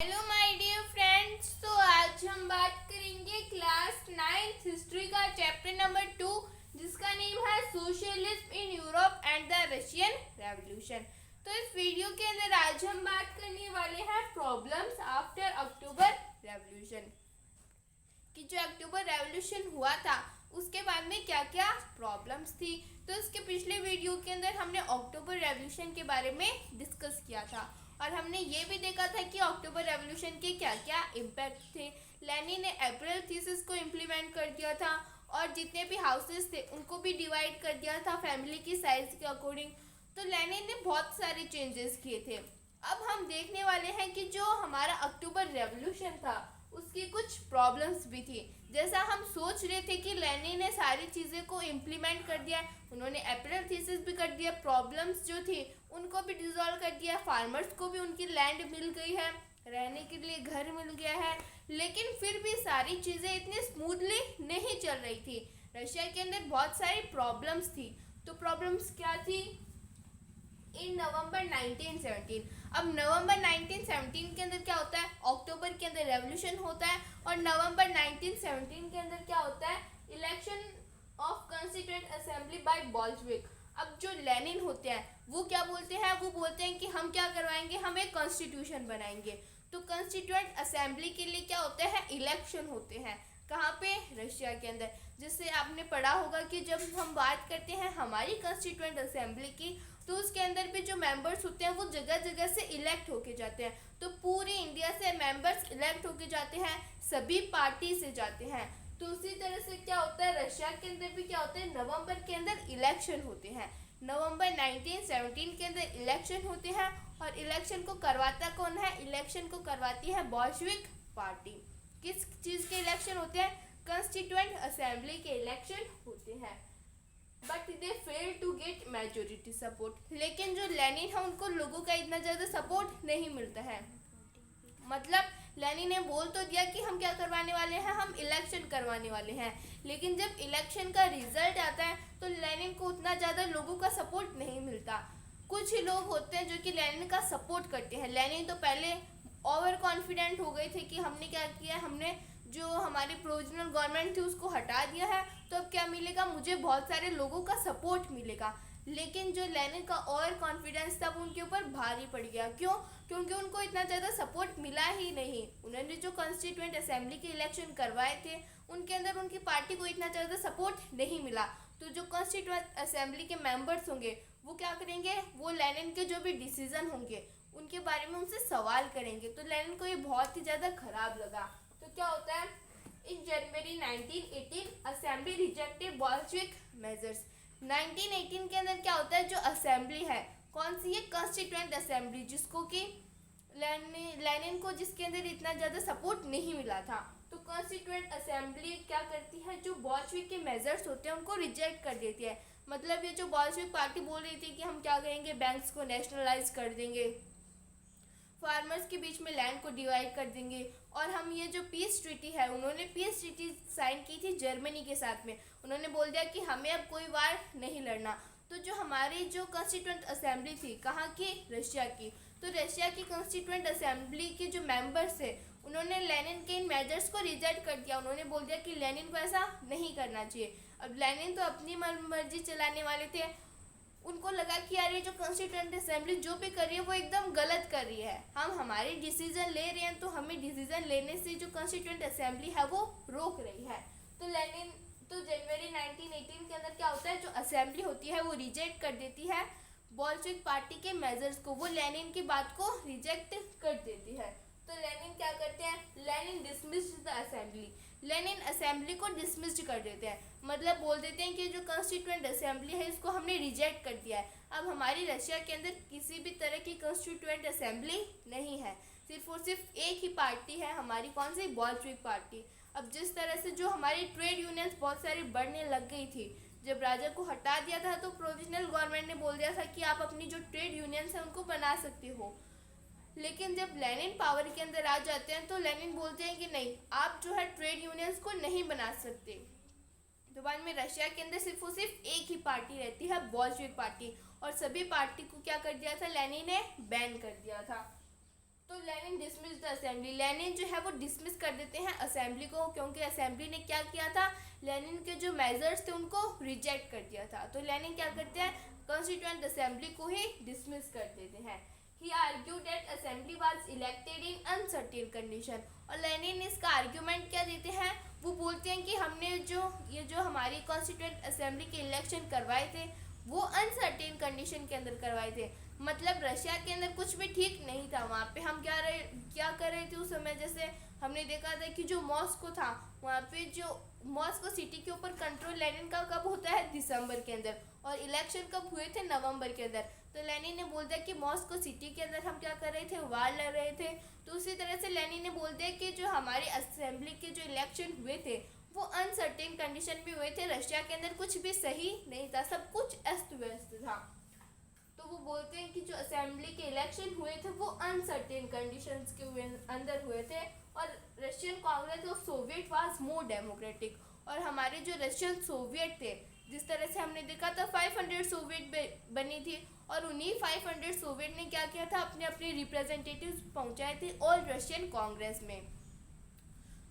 Hello my dear friends. तो आज हम बात करेंगे क्लास 9th हिस्ट्री का चैप्टर नंबर 2, जिसका नेम है socialism in Europe and the Russian revolution. तो इस वीडियो के अंदर आज हम बात करने वाले हैं प्रॉब्लम्स आफ्टर अक्टूबर रेवोल्यूशन, कि जो अक्टूबर रेवोल्यूशन हुआ था उसके बाद में क्या क्या प्रॉब्लम्स थी। तो इसके पिछले वीडियो के अंदर हमने अक्टूबर रेवोल्यूशन के बारे में डिस्कस किया था और हमने ये भी देखा था कि अक्टूबर रेवोल्यूशन के क्या क्या इम्पैक्ट थे। लेनिन ने अप्रैल थीसिस को इम्प्लीमेंट कर दिया था और जितने भी हाउसेस थे उनको भी डिवाइड कर दिया था फैमिली की साइज के अकॉर्डिंग। तो लेनिन ने बहुत सारे चेंजेस किए थे। अब हम देखने वाले हैं कि जो हमारा अक्टूबर रेवोल्यूशन था उसकी कुछ प्रॉब्लम्स भी थी। जैसा हम सोच रहे थे कि लेनिन ने सारी चीज़ें को इम्प्लीमेंट कर दिया, उन्होंने अप्रैल थीसिस भी कर दिया, प्रॉब्लम्स जो थी उनको भी डिसॉल्व कर दिया, फार्मर्स को भी उनकी लैंड मिल गई है, रहने के लिए घर मिल गया है, लेकिन फिर भी सारी चीज़ें इतनी स्मूथली नहीं चल रही थी। रशिया के अंदर बहुत सारी प्रॉब्लम्स थी। तो प्रॉब्लम्स क्या थी? इन नवंबर 1917, अब नवंबर 1917 के अंदर क्या होता है? अक्टूबर के अंदर रेवोल्यूशन होता है और नवंबर 1917 के अंदर क्या होता है? Election of constituent assembly bye Bolshevik. अब जो लेनिन होते हैं वो क्या बोलते हैं? वो बोलते हैं कि हम क्या करवाएंगे, हम एक कॉन्स्टिट्यूशन बनाएंगे। तो कॉन्स्टिट्यूएंट असेंबली के लिए क्या होता है? इलेक्शन होते हैं। कहाँ पे? रशिया के अंदर। जिससे आपने पढ़ा होगा कि जब हम बात करते हैं हमारी कॉन्स्टिट्यूएंट असेंबली की, तो उसके अंदर भी जो मेंबर्स होते हैं वो जगह जगह से इलेक्ट होके जाते हैं। तो पूरे इंडिया से मेंबर्स इलेक्ट होके जाते हैं, सभी पार्टी से जाते हैं। तो उसी तरह से क्या होता है, रशिया के अंदर भी क्या होता है, नवंबर के अंदर इलेक्शन होते हैं। नवंबर 1917 के अंदर इलेक्शन होते हैं और इलेक्शन को करवाता कौन है? इलेक्शन को करवाती है बोल्शेविक पार्टी। किस चीज़ के इलेक्शन होते हैं? कॉन्स्टिट्यूएंट असेंबली के इलेक्शन होते हैं। But they fail to get majority support. लेकिन जो लेनिन है उनको लोगों का इतना ज़्यादा सपोर्ट नहीं मिलता है। मतलब लेनिन ने बोल तो दिया कि हम क्या करवाने वाले हैं, हम इलेक्शन करवाने वाले हैं, लेकिन जब इलेक्शन का रिजल्ट आता है तो लेनिन को उतना ज़्यादा लोगों का सपोर्ट नहीं मिलता। कुछ ही लोग होते हैं जो कि लेनिन का सपोर्ट करते हैं। लेनिन तो पहले ओवर कॉन्फिडेंट हो गए थे कि हमने क्या किया, हमने जो हमारी प्रोविजनल गवर्नमेंट थी उसको हटा दिया है, तो अब क्या मिलेगा, मुझे बहुत सारे लोगों का सपोर्ट मिलेगा। लेकिन जो लेनिन का ओवर कॉन्फिडेंस था वो उनके ऊपर भारी पड़ गया। क्यों? क्योंकि उनको इतना ज़्यादा सपोर्ट मिला ही नहीं। उन्होंने जो कॉन्स्टिट्यूएंट असेंबली के इलेक्शन करवाए थे उनके अंदर उनकी पार्टी को इतना ज़्यादा सपोर्ट नहीं मिला। तो जो कॉन्स्टिट्यूएंट असेंबली के मेंबर्स होंगे वो क्या करेंगे, वो लेनिन के जो भी डिसीजन होंगे उनके बारे में उनसे सवाल करेंगे। तो लेनिन को ये बहुत ही ज़्यादा खराब लगा। तो क्या होता है, इन जनवरी 1918 असेंबली रिजेक्टेड बोल्शेविक मेजर्स। 1918 के अंदर क्या होता है, जो असेंबली है कौन सी है? कॉन्स्टिट्यूएंट असेंबली, जिसको कि लेनिन को जिसके अंदर इतना ज़्यादा सपोर्ट नहीं मिला था। तो कॉन्स्टिट्यूएंट असेंबली क्या करती है, जो बोल्शेविक के मेजर्स होते हैं उनको रिजेक्ट कर देती है। मतलब ये जो बोल्शेविक पार्टी बोल रही थी कि हम क्या करेंगे, बैंक्स को नेशनलाइज कर देंगे, फार्मर्स के बीच में लैंड को डिवाइड कर देंगे, और हम ये जो पीस ट्रीटी है, उन्होंने पीस ट्रीटी साइन की थी जर्मनी के साथ में। उन्होंने बोल दिया कि हमें अब कोई वार नहीं लड़ना। तो जो हमारी जो कॉन्स्टिट्यूएंट असेंबली थी, कहाँ की? रशिया की। तो रशिया की कॉन्स्टिट्यूएंट असेंबली के जो मेंबर्स थे उन्होंने लेनिन के इन मेजर्स को रिजेक्ट कर दिया। उन्होंने बोल दिया कि लेनिन को ऐसा नहीं करना चाहिए। अब लेनिन तो अपनी मर्जी चलाने वाले थे। उनको लगा कि यार ये जो कॉन्स्टिट्यूएंट असेंबली जो भी कर रही है वो एकदम गलत कर रही है, हम हमारे डिसीजन ले रहे हैं तो हमें डिसीजन लेने से जो कॉन्स्टिट्यूएंट असेंबली है वो रोक रही है। तो लेनिन तो जनवरी 1918 के अंदर क्या होता है, जो असेंबली होती है वो रिजेक्ट कर देती है बोल्शेविक पार्टी के मेजर्स को, वो लेनिन की बात को रिजेक्ट कर देती है। तो लेनिन क्या करते हैं, Lenin dismissed the assembly, Lenin assembly को डिसमिस्ड कर देते हैं। मतलब बोल देते हैं कि जो कॉन्स्टिट्यूएंट असेंबली है इसको हमने रिजेक्ट कर दिया है। अब हमारी रशिया के अंदर किसी भी तरह की कॉन्स्टिट्यूएंट असेंबली नहीं है, सिर्फ और सिर्फ एक ही पार्टी है हमारी, कौन सी? Bolshevik party. अब जिस तरह से जो हमारी ट्रेड यूनियंस बहुत सारी बढ़ने लग गई थी, जब राजा को हटा दिया था तो प्रोविजनल गवर्नमेंट ने बोल दिया था कि आप अपनी जो ट्रेड यूनियंस है उनको बना सकते हो। लेकिन जब लेनिन पावर के अंदर आ जाते हैं तो लेनिन बोलते हैं कि नहीं, आप जो है ट्रेड यूनियंस को नहीं बना सकते। तो बाद में रशिया के अंदर सिर्फ और सिर्फ एक ही पार्टी रहती है, बोल्शेविक पार्टी, और सभी पार्टी को क्या कर दिया था, लेनिन ने बैन कर दिया था। तो Lenin dismiss the assembly, Lenin जो है वो डिसमिस कर देते हैं असेंबली को, क्योंकि असेंबली ने क्या किया था, लेनिन के जो मेजर्स थे उनको रिजेक्ट कर दिया था। तो लेनिन क्या करते हैं, कॉन्स्टिट्यूएंट असेंबली को ही डिसमिस कर देते हैं। He argue that assembly was elected in uncertain condition, और लेनिन इसका आर्ग्यूमेंट क्या देते हैं, वो बोलते हैं कि हमने जो हमारी कॉन्स्टिट्यूएंट असेंबली के इलेक्शन करवाए थे वो अनसर्टेन कंडीशन के अंदर करवाए थे। मतलब रशिया के अंदर कुछ भी ठीक नहीं था, वहाँ पे हम क्या कर रहे थे उस समय, जैसे हमने देखा था कि जो मॉस्को था, वहाँ पे जो मॉस्को सिटी के ऊपर कंट्रोल लेनिन का कब होता है, दिसंबर के अंदर, और इलेक्शन कब हुए थे, नवंबर के अंदर। तो लेनिन ने बोल दिया कि मॉस्को सिटी के अंदर हम क्या कर रहे थे, वार लड़ रहे थे। तो उसी तरह से लेनिन ने बोल दिया कि जो हमारे असेंबली के जो इलेक्शन हुए थे वो अनसर्टेन कंडीशन में हुए थे, रशिया के अंदर कुछ भी सही नहीं था, सब कुछ अस्त व्यस्त था। तो वो बोलते हैं कि जो असेंबली के इलेक्शन हुए थे वो अनसर्टेन कंडीशंस के अंदर हुए थे, और Russian Congress of Soviet was more democratic, और हमारे जो रशियन सोवियत थे, जिस तरह से हमने देखा था 500 सोवियत बनी थी, और उन्हीं 500 सोवियत ने क्या किया था, अपने अपने रिप्रेजेंटेटिव्स पहुंचाए थे ऑल रशियन कांग्रेस में।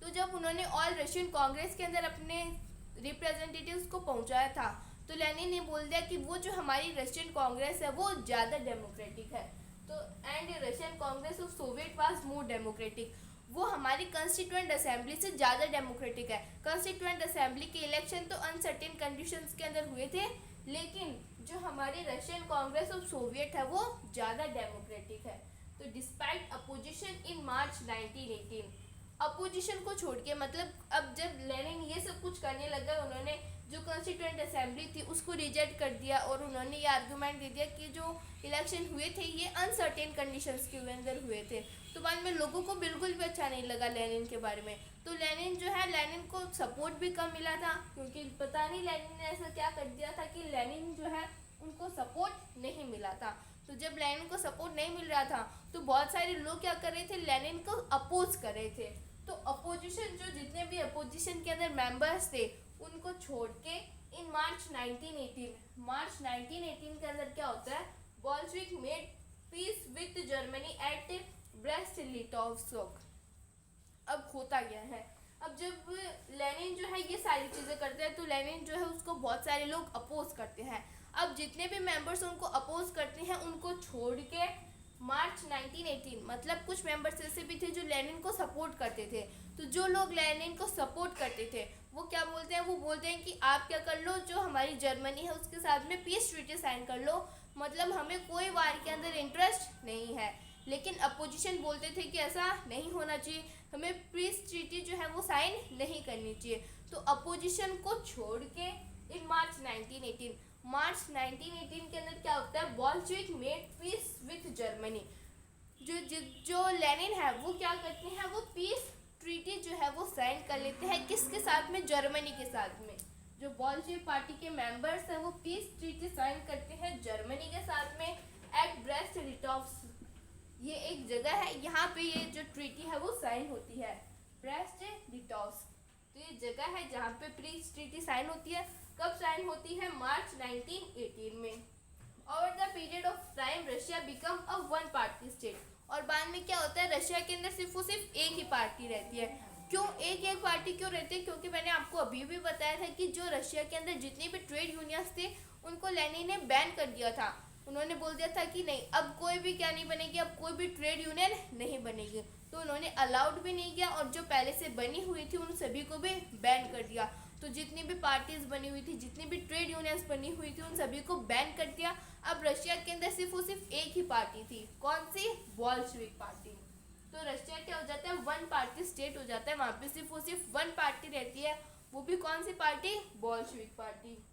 तो जब उन्होंने ऑल रशियन कांग्रेस के अंदर अपने रिप्रेजेंटेटिव्स को पहुंचाया था, तो लेनिन ने बोल दिया कि वो जो हमारी रशियन कांग्रेस है वो ज़्यादा डेमोक्रेटिक है। तो and Russian Congress of Soviet was more democratic, वो हमारी कॉन्स्टिट्यूएंट असेंबली से ज़्यादा डेमोक्रेटिक है। कॉन्स्टिट्यूएंट असेंबली के इलेक्शन तो अनसर्टेन कंडीशंस के अंदर हुए थे, लेकिन जो हमारी रशियन कांग्रेस ऑफ सोवियत है वो ज़्यादा डेमोक्रेटिक है। तो despite opposition in March 1918, opposition को छोड़ के, मतलब अब जब लेनिन ये सब कुछ करने लगा, उन्होंने जो कॉन्स्टिट्यूएंट असेंबली थी उसको रिजेक्ट कर दिया, और उन्होंने ये आर्गूमेंट दे दिया कि जो इलेक्शन हुए थे ये अनसर्टेन कंडीशंस के अंदर हुए थे। तो बाद में लोगों को बिल्कुल भी अच्छा नहीं लगा लेनिन के बारे में। तो लेनिन जो है, लेनिन को सपोर्ट भी कम मिला था, क्योंकि पता नहीं लेनिन ने ऐसा क्या कर दिया था कि लेनिन जो है उनको सपोर्ट नहीं मिला था। तो जब लेनिन को सपोर्ट नहीं मिल रहा था तो बहुत सारे लोग क्या कर रहे थे, लेनिन को अपोज कर रहे थे। तो अपोजिशन, जो जितने भी अपोजिशन के अंदर मेंबर्स थे उनको छोड़ के इन मार्च 1918 के अंदर क्या होता है, Bolshevik made peace with Germany at Brest Litovsk. अब होता गया है, अब जब लेनिन जो है ये सारी चीज़ें करते हैं तो लेनिन जो है उसको बहुत सारे लोग अपोज करते हैं। अब जितने भी मेंबर्स उनको अपोज करते हैं उनको छोड़ के मार्च 1918, मतलब कुछ मेंबर्स ऐसे भी थे जो लेनिन को सपोर्ट करते थे। तो जो लोग लेनिन को सपोर्ट करते थे वो क्या बोलते हैं, वो बोलते हैं कि आप क्या कर लो, जो हमारी जर्मनी है उसके साथ में पीस ट्रीटी साइन कर लो, मतलब हमें कोई वार के अंदर इंटरेस्ट नहीं है। लेकिन अपोजिशन बोलते थे कि ऐसा नहीं होना चाहिए, हमें पीस ट्रीटी जो है वो साइन नहीं करनी चाहिए। तो अपोजिशन को छोड़ के इन मार्च 1918 के अंदर क्या होता है, Bolshevik made peace with Germany. जो लेनिन है वो क्या करते हैं, वो पीस ट्रीटी जो है वो साइन कर लेते हैं, किसके साथ में, जर्मनी के साथ में। जो बोल्शेविक पार्टी के मेंबर्स हैं वो पीस ट्रीटी साइन करते हैं जर्मनी के साथ में एट ब्रेस्ट लिटोव्स्क। ये एक जगह है, यहाँ पे ये जो ट्रीटी है वो साइन होती है, ब्रेस्ट लिटोव्स्क। तो ये जगह है जहाँ पे पीस ट्रीटी साइन होती है। कब साइन होती है, मार्च 1918 में। Over the period of time Russia become a one party state, और बाद में क्या होता है, रशिया के अंदर सिर्फ एक ही पार्टी रहती है। क्यों एक पार्टी क्यों रहती है, क्योंकि मैंने आपको अभी भी बताया था कि जो रशिया के अंदर जितने भी ट्रेड यूनियंस थे उनको लेनिन ने बैन कर दिया था। उन्होंने बोल दिया था कि नहीं, अब कोई भी क्या नहीं बनेगी, अब कोई भी ट्रेड यूनियन नहीं बनेगी। तो उन्होंने अलाउड भी नहीं किया, और जो पहले से बनी हुई थी उन सभी को भी बैन कर दिया। तो जितनी भी पार्टीज बनी हुई थी, जितनी भी ट्रेड यूनियंस बनी हुई थी, उन सभी को बैन कर दिया। अब रशिया के अंदर सिर्फ एक ही पार्टी थी, कौन सी, बोल्शेविक पार्टी। तो रशिया क्या हो जाता है, वन पार्टी स्टेट हो जाता है, वहाँ पे सिर्फ वन पार्टी रहती है, वो भी कौन सी party, Bolshevik party.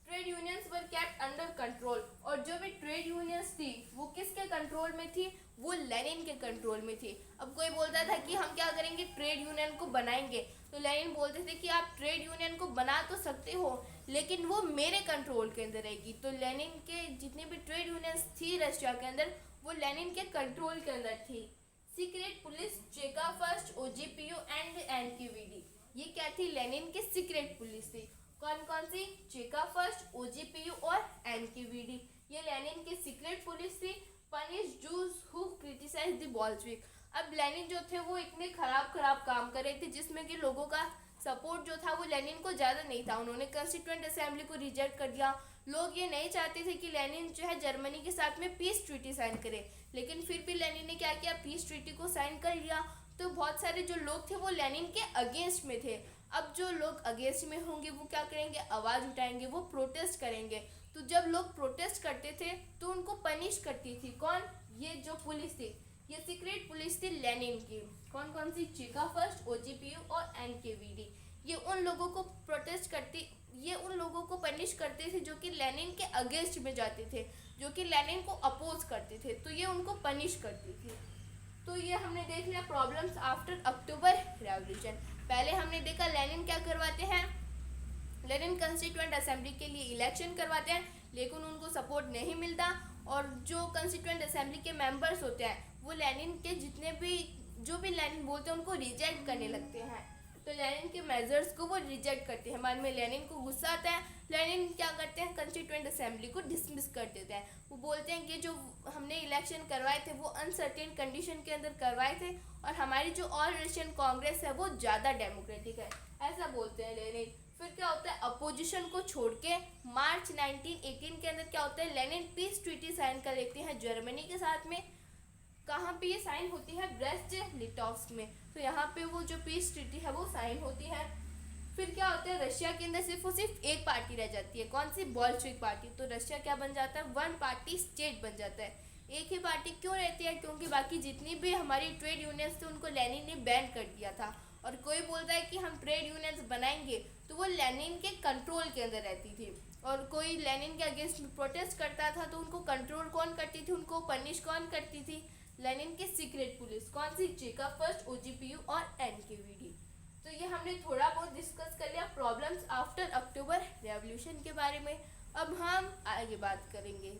Trade unions were kept under control, और जो भी ट्रेड यूनियंस थी वो किसके कंट्रोल में थी, वो लेनिन के कंट्रोल में थी। अब कोई बोलता था कि हम क्या करेंगे, ट्रेड यूनियन को बनाएंगे, तो लेनिन बोलते थे कि आप ट्रेड यूनियन को बना तो सकते हो लेकिन वो मेरे कंट्रोल के अंदर रहेगी। तो लेनिन के जितनी भी ट्रेड यूनियंस थी रशिया के अंदर वो लेनिन के कंट्रोल के अंदर थी। Secret police, Cheka first, OGPU and NKVD, ये क्या थी, लेनिन की सीक्रेट पुलिस थी। कौन कौन सी, चेका फर्स्ट, ओजीपीयू और एनकेवीडी, ये लेनिन की सीक्रेट पुलिस थी। Punish Jews who criticize the Bolshevik। अब लेनिन जो थे वो इतने खराब काम कर रहे थे जिसमें कि लोगों का सपोर्ट जो था वो लेनिन को ज़्यादा नहीं था। उन्होंने कॉन्स्टिट्यूएंट असेंबली को रिजेक्ट कर दिया। लोग ये नहीं चाहते थे कि लेनिन जो है जर्मनी के साथ में पीस ट्रीटी साइन करे, लेकिन फिर भी लेनिन ने क्या किया, पीस ट्रीटी को साइन कर लिया। तो बहुत सारे जो लोग थे वो लेनिन के अगेंस्ट में थे। अब जो लोग अगेंस्ट में होंगे वो क्या करेंगे, आवाज़ उठाएंगे, वो प्रोटेस्ट करेंगे। तो जब लोग प्रोटेस्ट करते थे तो उनको पनिश करती थी कौन, ये जो पुलिस थी, ये सीक्रेट पुलिस थी लेनिन की। कौन कौन सी, चेका फर्स्ट, ओजीपीयू और एनकेवीडी। ये उन लोगों को प्रोटेस्ट करती, ये उन लोगों को पनिश करते थे जो कि लेनिन के अगेंस्ट में जाते थे, जो कि लेनिन को अपोज करते थे, तो ये उनको पनिश करती थी। तो ये हमने देख लिया प्रॉब्लम्स आफ्टर अक्टूबर रेवोल्यूशन। पहले हमने देखा लेनिन क्या करवाते हैं, लेनिन कॉन्स्टिट्यूएंट असेंबली के लिए इलेक्शन करवाते हैं, लेकिन उनको सपोर्ट नहीं मिलता। और जो कॉन्स्टिट्यूएंट असेंबली के मेंबर्स होते हैं वो लेनिन के जितने भी, जो भी लेनिन बोलते हैं उनको रिजेक्ट करने लगते हैं। तो लेनिन के मेजर्स को वो रिजेक्ट करते हैं। बाद में लेनिन को गुस्सा आता है, लेनिन क्या करते हैं, कॉन्स्टिट्यूएंट असेंबली को डिसमिस कर देते हैं। वो बोलते हैं कि जो हमने इलेक्शन करवाए थे वो अनसर्टेन कंडीशन के अंदर करवाए थे और हमारी जो ऑल रशियन कांग्रेस है वो ज़्यादा डेमोक्रेटिक है, ऐसा बोलते हैं लेनिन। फिर क्या होता है, अपोजिशन को छोड़ के मार्च 1918 के अंदर क्या होता है, लेनिन पीस ट्रीटी साइन कर लेते हैं जर्मनी के साथ में। कहाँ पे ये साइन होती है, ब्रेस्ट लिटोव्स्क में। तो यहाँ पे वो जो पीस ट्रीटी है वो साइन होती है। फिर क्या होता है, रशिया के अंदर सिर्फ और सिर्फ एक पार्टी रह जाती है, कौन सी, बोल्शेविक पार्टी। तो रशिया क्या बन जाता है, वन पार्टी स्टेट बन जाता है। एक ही पार्टी क्यों रहती है, क्योंकि बाकी जितनी भी हमारी ट्रेड यूनियंस थे उनको लेनिन ने बैन कर दिया था। और कोई बोलता है कि हम ट्रेड यूनियंस बनाएंगे तो वो लेनिन के कंट्रोल के अंदर रहती थी। और कोई लेनिन के अगेंस्ट में प्रोटेस्ट करता था तो उनको कंट्रोल कौन करती थी, उनको पनिश कौन करती थी, लेनिन के सीक्रेट पुलिस। कौन सी, चेका फर्स्ट, ओजीपीयू और एनकेवीडी। तो ये हमने थोड़ा बहुत डिस्कस कर लिया प्रॉब्लम्स आफ्टर अक्टूबर रेवोल्यूशन के बारे में। अब हम आगे बात करेंगे।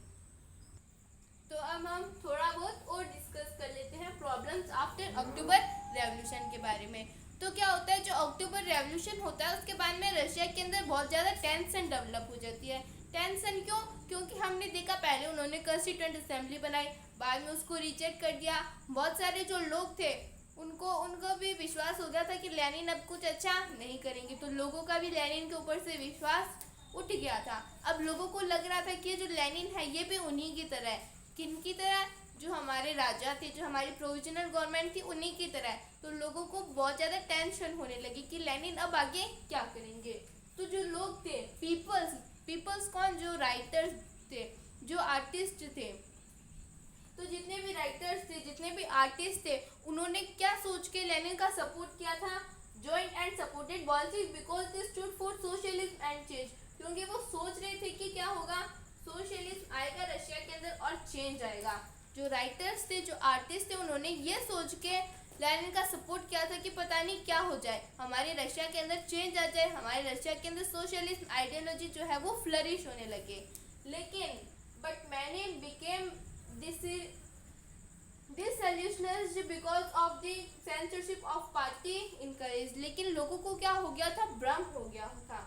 तो अब हम थोड़ा बहुत और डिस्कस कर लेते हैं प्रॉब्लम्स आफ्टर अक्टूबर रेवोल्यूशन के बारे में। तो क्या होता है, जो अक्टूबर रेवोल्यूशन होता है उसके बाद में रशिया के अंदर बहुत ज़्यादा टेंशन डेवलप हो जाती है। टेंशन क्यों, क्योंकि हमने देखा पहले उन्होंने कॉन्स्टिट्यूएंट असेंबली बनाई, बाद में उसको रिजेक्ट कर दिया। बहुत सारे जो लोग थे उनको भी विश्वास हो गया था कि लेनिन अब कुछ अच्छा नहीं करेंगे, तो लोगों का भी लेनिन के ऊपर से विश्वास उठ गया था। अब लोगों को लग रहा था कि जो लेनिन है ये भी उन्हीं की तरह है। किन की तरह, जो हमारे राजा थे, जो हमारी प्रोविजनल गवर्नमेंट थी उन्हीं की तरह। तो लोगों को बहुत ज़्यादा टेंशन होने लगी कि लेनिन अब आगे क्या करेंगे। तो जो लोग थे, पीपल्स कौन, जो राइटर्स थे, जो आर्टिस्ट थे, तो जितने भी राइटर्स थे, जितने भी आर्टिस्ट थे, उन्होंने क्या सोच के लेनिन का सपोर्ट किया था, joint and supported Bolshevik because they stood for socialism and change. क्योंकि वो सोच रहे थे कि क्या होगा, सोशलिज्म आएगा रशिया के अंदर और चेंज आएगा। जो राइटर्स थे, जो आर्टिस्ट थे, उन्होंने ये सोच के लेनिन का सपोर्ट किया था कि पता नहीं क्या हो जाए, हमारे रशिया के अंदर चेंज आ जाए, हमारे रशिया के अंदर सोशलिज्म आइडियोलॉजी जो है वो फ्लरिश होने लगे। लेकिन but many became disillusionized because of the censorship of party encouraged। लेकिन लोगों को क्या हो गया था, भ्रम हो गया था,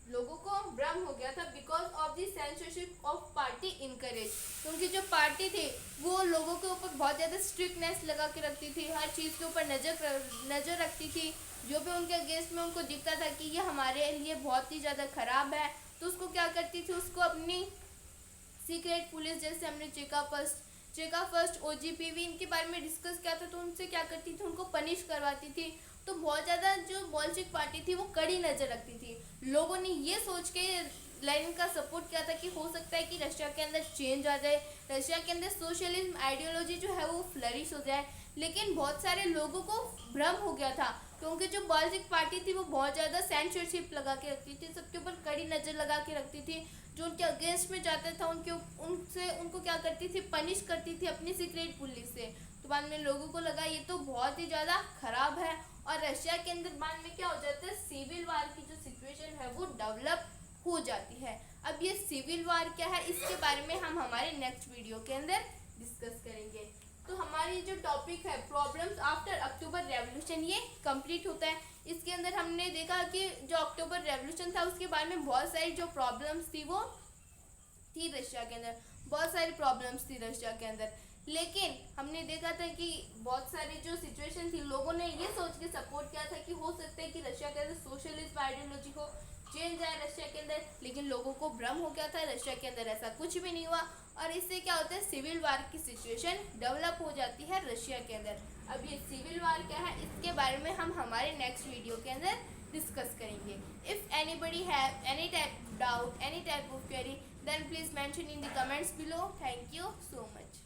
लोगों को भ्रम हो गया था because of the censorship of party encourage. क्योंकि जो पार्टी थी वो लोगों के ऊपर बहुत ज़्यादा स्ट्रिक्टनेस लगा के रखती थी, हर चीज़ के ऊपर नज़र रखती थी। जो भी उनके अगेंस्ट में उनको दिखता था कि ये हमारे लिए बहुत ही ज़्यादा ख़राब है, तो उसको क्या करती थी, उसको अपनी सीक्रेट पुलिस, जैसे हमने चेका फर्स्ट, ओजीपीवी, इनके बारे में डिस्कस किया था, तो उनसे क्या करती थी, उनको पनिश करवाती थी। तो बहुत ज़्यादा जो बोल्शेविक पार्टी थी वो कड़ी नज़र रखती थी। लोगों ने ये सोच के लेनिन का सपोर्ट किया था कि हो सकता है कि रशिया के अंदर चेंज आ जाए, रशिया के अंदर सोशलिज्म आइडियोलॉजी जो है वो फ्लरिश हो जाए। लेकिन बहुत सारे लोगों को भ्रम हो गया था, क्योंकि जो बोल्शेविक पार्टी थी वो बहुत ज़्यादा सेंसरशिप लगा के रखती थी, सबके ऊपर कड़ी नज़र लगा के रखती थी। जो उनके अगेंस्ट में जाता था उनको क्या करती थी, पनिश करती थी अपनी सीक्रेट पुलिस से। तो बाद में लोगों को लगा ये तो बहुत ही ज़्यादा ख़राब है, और रशिया के अंदर बाद में क्या हो जाता है, सिविल वार की जो सिचुएशन है वो डेवलप हो जाती है। अब ये सिविल वार क्या है, इसके बारे में हम हमारे नेक्स्ट वीडियो के अंदर डिस्कस करेंगे। तो हमारी जो टॉपिक है प्रॉब्लम्स आफ्टर अक्टूबर रेवोल्यूशन, ये कंप्लीट होता है। इसके अंदर हमने देखा कि जो अक्टूबर रेवोल्यूशन था उसके बारे में बहुत सारी जो प्रॉब्लम्स थी वो थी रशिया के अंदर। बहुत सारी प्रॉब्लम्स थी रशिया के अंदर। लेकिन हमने देखा था कि बहुत सारी जो सिचुएशन थी, लोगों ने ये सोच के सपोर्ट किया था कि हो सकता है कि रशिया के अंदर सोशलिस्ट आइडियोलॉजी हो, चेंज आए रशिया के अंदर। लेकिन लोगों को भ्रम हो गया था, रशिया के अंदर ऐसा कुछ भी नहीं हुआ। और इससे क्या होता है, सिविल वार की सिचुएशन डेवलप हो जाती है रशिया के अंदर। अब ये सिविल वार क्या है, इसके बारे में हम हमारे नेक्स्ट वीडियो के अंदर डिस्कस करेंगे। If anybody have any type doubt, any type of query, then please mention in the comments below. Thank you so much.